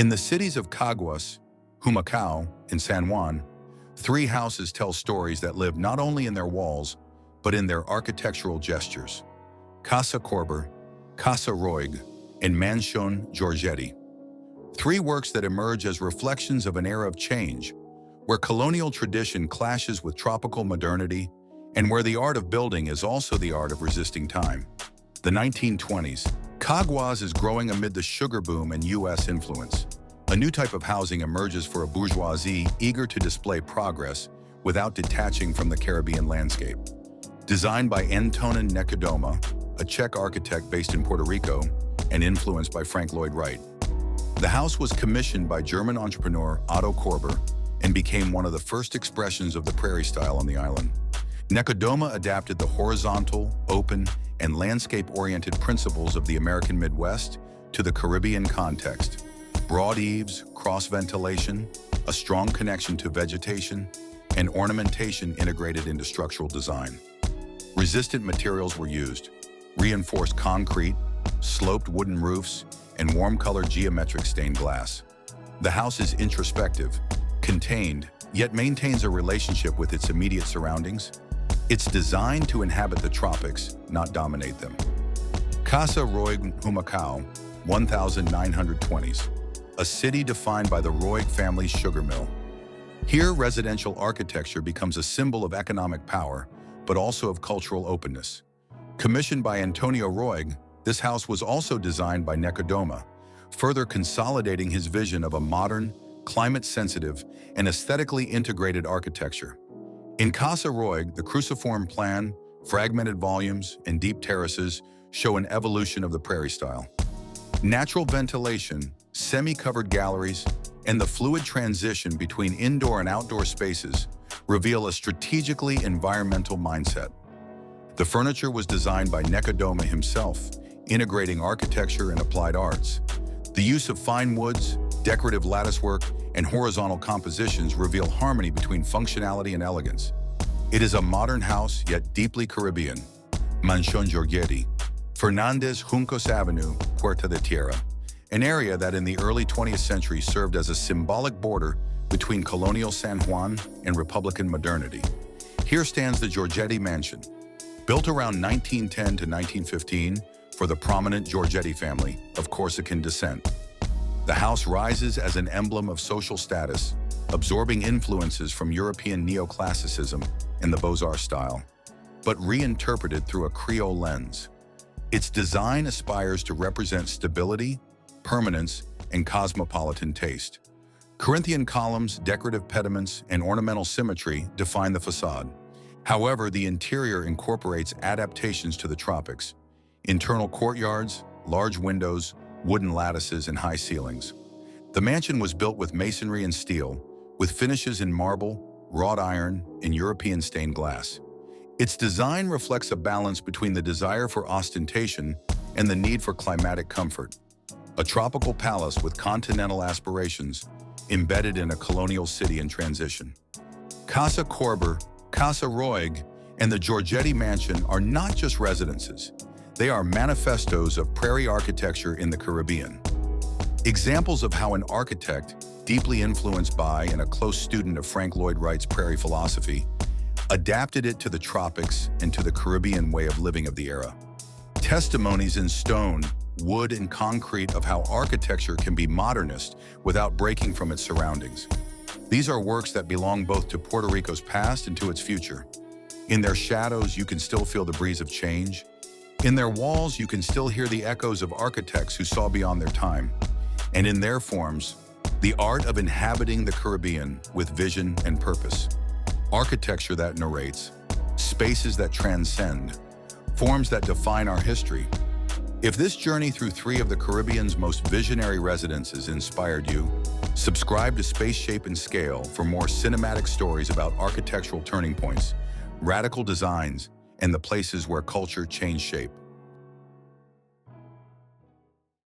In the cities of Caguas, Humacao, and San Juan, three houses tell stories that live not only in their walls, but in their architectural gestures. Casa Korber, Casa Roig, and Mansion Georgetti. Three works that emerge as reflections of an era of change, where colonial tradition clashes with tropical modernity, and where the art of building is also the art of resisting time. The 1920s. Caguas is growing amid the sugar boom and U.S. influence. A new type of housing emerges for a bourgeoisie eager to display progress without detaching from the Caribbean landscape. Designed by Antonin Nechodoma, a Czech architect based in Puerto Rico and influenced by Lloyd Wright. The house was commissioned by German entrepreneur Otto Korber and became one of the first expressions of the Prairie Style on the island. Nechodoma adapted the horizontal, open, and landscape-oriented principles of the American Midwest to the Caribbean context. Broad eaves, cross-ventilation, a strong connection to vegetation, and ornamentation integrated into structural design. Resistant materials were used: reinforced concrete, sloped wooden roofs, and warm-colored geometric stained glass. The house is introspective, contained, yet maintains a relationship with its immediate surroundings. It's designed to inhabit the tropics, not dominate them. Casa Roig Humacao, 1920s, a city defined by the Roig family's sugar mill. Here, residential architecture becomes a symbol of economic power, but also of cultural openness. Commissioned by Antonio Roig, this house was also designed by Nechodoma, further consolidating his vision of a modern, climate-sensitive, and aesthetically integrated architecture. In Casa Roig, the cruciform plan, fragmented volumes, and deep terraces show an evolution of the Prairie Style. Natural ventilation, semi-covered galleries, and the fluid transition between indoor and outdoor spaces reveal a strategically environmental mindset. The furniture was designed by Nechodoma himself, integrating architecture and applied arts. The use of fine woods, decorative latticework, and horizontal compositions reveal harmony between functionality and elegance. It is a modern house, yet deeply Caribbean. Mansion Georgetti, Fernandez Juncos Avenue, Puerto de Tierra, an area that in the early 20th century served as a symbolic border between colonial San Juan and Republican modernity. Here stands the Georgetti Mansion, built around 1910 to 1915 for the prominent Georgetti family of Corsican descent. The house rises as an emblem of social status, absorbing influences from European neoclassicism and the Beaux-Arts style, but reinterpreted through a Creole lens. Its design aspires to represent stability, permanence, and cosmopolitan taste. Corinthian columns, decorative pediments, and ornamental symmetry define the facade. However, the interior incorporates adaptations to the tropics: internal courtyards, large windows, wooden lattices, and high ceilings. The mansion was built with masonry and steel, with finishes in marble, wrought iron, and European stained glass. Its design reflects a balance between the desire for ostentation and the need for climatic comfort. A tropical palace with continental aspirations, embedded in a colonial city in transition. Casa Korber, Casa Roig, and the Georgetti Mansion are not just residences. They are manifestos of prairie architecture in the Caribbean. Examples of how an architect, deeply influenced by and a close student of Lloyd Wright's prairie philosophy, adapted it to the tropics and to the Caribbean way of living of the era. Testimonies in stone, wood, and concrete of how architecture can be modernist without breaking from its surroundings. These are works that belong both to Puerto Rico's past and to its future. In their shadows, you can still feel the breeze of change. In their walls, you can still hear the echoes of architects who saw beyond their time. And in their forms, the art of inhabiting the Caribbean with vision and purpose. Architecture that narrates, spaces that transcend, forms that define our history. If this journey through three of the Caribbean's most visionary residences inspired you, subscribe to Space, Shape, and Scale for more cinematic stories about architectural turning points, radical designs, and the places where culture changed shape.